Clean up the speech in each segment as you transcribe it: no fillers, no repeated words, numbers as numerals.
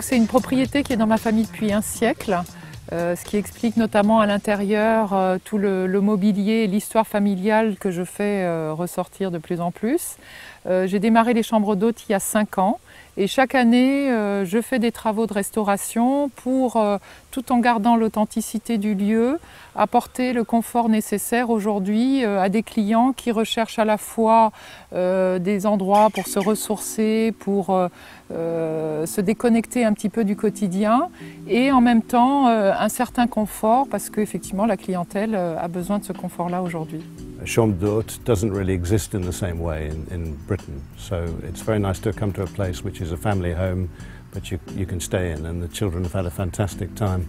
C'est une propriété qui est dans ma famille depuis un siècle, ce qui explique notamment à l'intérieur tout le mobilier et l'histoire familiale que je fais ressortir de plus en plus. J'ai démarré les chambres d'hôtes il y a 5 ans et chaque année je fais des travaux de restauration pour, tout en gardant l'authenticité du lieu, apporter le confort nécessaire aujourd'hui à des clients qui recherchent à la fois des endroits pour se ressourcer, pour se déconnecter un petit peu du quotidien et en même temps un certain confort parce qu'effectivement la clientèle a besoin de ce confort-là aujourd'hui. A chambre d'hôte doesn't really exist in the same way in Britain, so it's very nice to come to a place which is a family home but you can stay in, and the children have had a fantastic time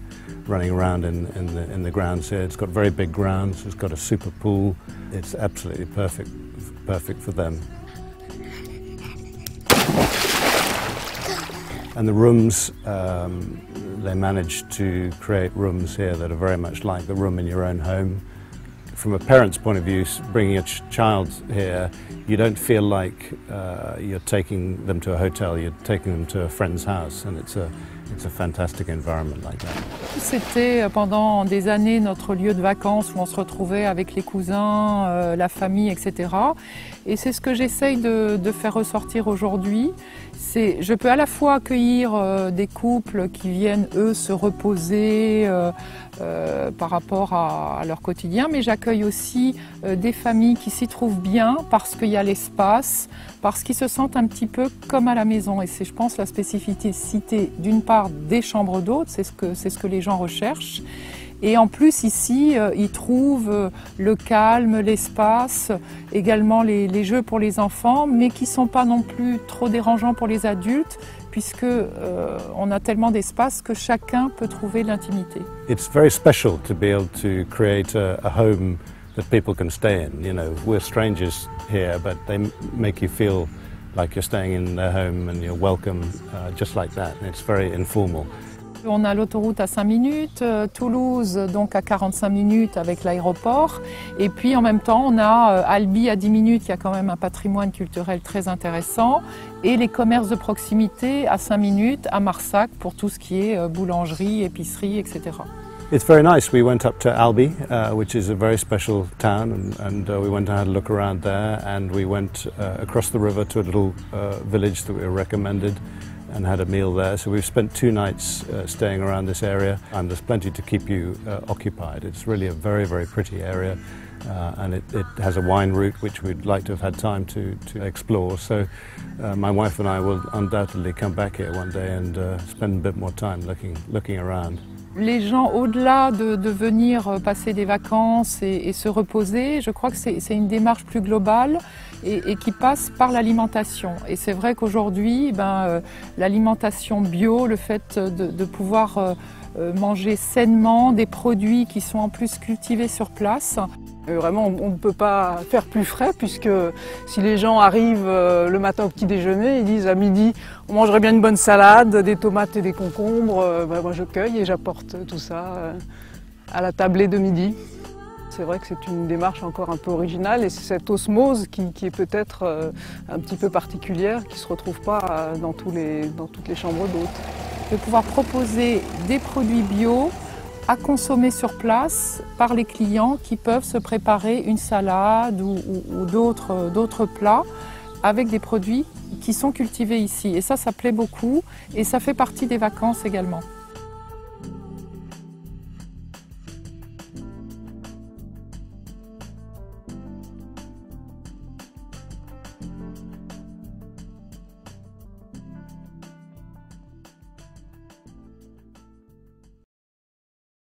running around in the grounds here. It's got very big grounds, it's got a super pool, it's absolutely perfect for them. And the rooms, they managed to create rooms here that are very much like the room in your own home. From a parent's point of view, bringing a child here, you don't feel like you're taking them to a hotel, you're taking them to a friend's house, and it's a fantastic environment like that. C'était pendant des années notre lieu de vacances où on se retrouvait avec les cousins, la famille, etc. Et c'est ce que j'essaye de faire ressortir aujourd'hui. Je peux à la fois accueillir des couples qui viennent, eux, se reposer par rapport à leur quotidien, mais j'accueille aussi des familles qui s'y trouvent bien parce qu'il y a l'espace, parce qu'ils se sentent un petit peu comme à la maison. Et c'est, je pense, la spécificité d'une part des chambres d'hôtes, c'est ce que les gens recherchent. Et en plus, ici, ils trouvent le calme, l'espace, également les jeux pour les enfants, mais qui ne sont pas non plus trop dérangeants pour les adultes, puisque on a tellement d'espace que chacun peut trouver l'intimité. It's very special to be able to create a home that people can stay in. You know, we're strangers here, but they make you feel like you're staying in their home and you're welcome just like that. And it's very informal. On a l'autoroute à 5 minutes, Toulouse donc à 45 minutes avec l'aéroport. Et puis en même temps, on a Albi à 10 minutes, qui a quand même un patrimoine culturel très intéressant. Et les commerces de proximité à 5 minutes à Marsac pour tout ce qui est boulangerie, épicerie, etc. It's very nice. We went up to Albi, which is a very special town, and we went and had a look around there, and we went across the river to a little village that we were recommended and had a meal there. So we've spent 2 nights staying around this area, and there's plenty to keep you occupied. It's really a very, very pretty area, and it has a wine route which we'd like to have had time to explore. So my wife and I will undoubtedly come back here one day and spend a bit more time looking around. Les gens, au-delà de venir passer des vacances et se reposer, je crois que c'est une démarche plus globale et qui passe par l'alimentation. Et c'est vrai qu'aujourd'hui, l'alimentation bio, le fait de pouvoir manger sainement des produits qui sont en plus cultivés sur place. Vraiment, on ne peut pas faire plus frais puisque si les gens arrivent le matin au petit déjeuner, ils disent à midi on mangerait bien une bonne salade, des tomates et des concombres, moi je cueille et j'apporte tout ça à la tablée de midi. C'est vrai que c'est une démarche encore un peu originale et c'est cette osmose qui est peut-être un petit peu particulière, qui ne se retrouve pas dans toutes les chambres d'hôtes. De pouvoir proposer des produits bio à consommer sur place par les clients qui peuvent se préparer une salade ou d'autres plats avec des produits qui sont cultivés ici. Et ça plaît beaucoup et ça fait partie des vacances également.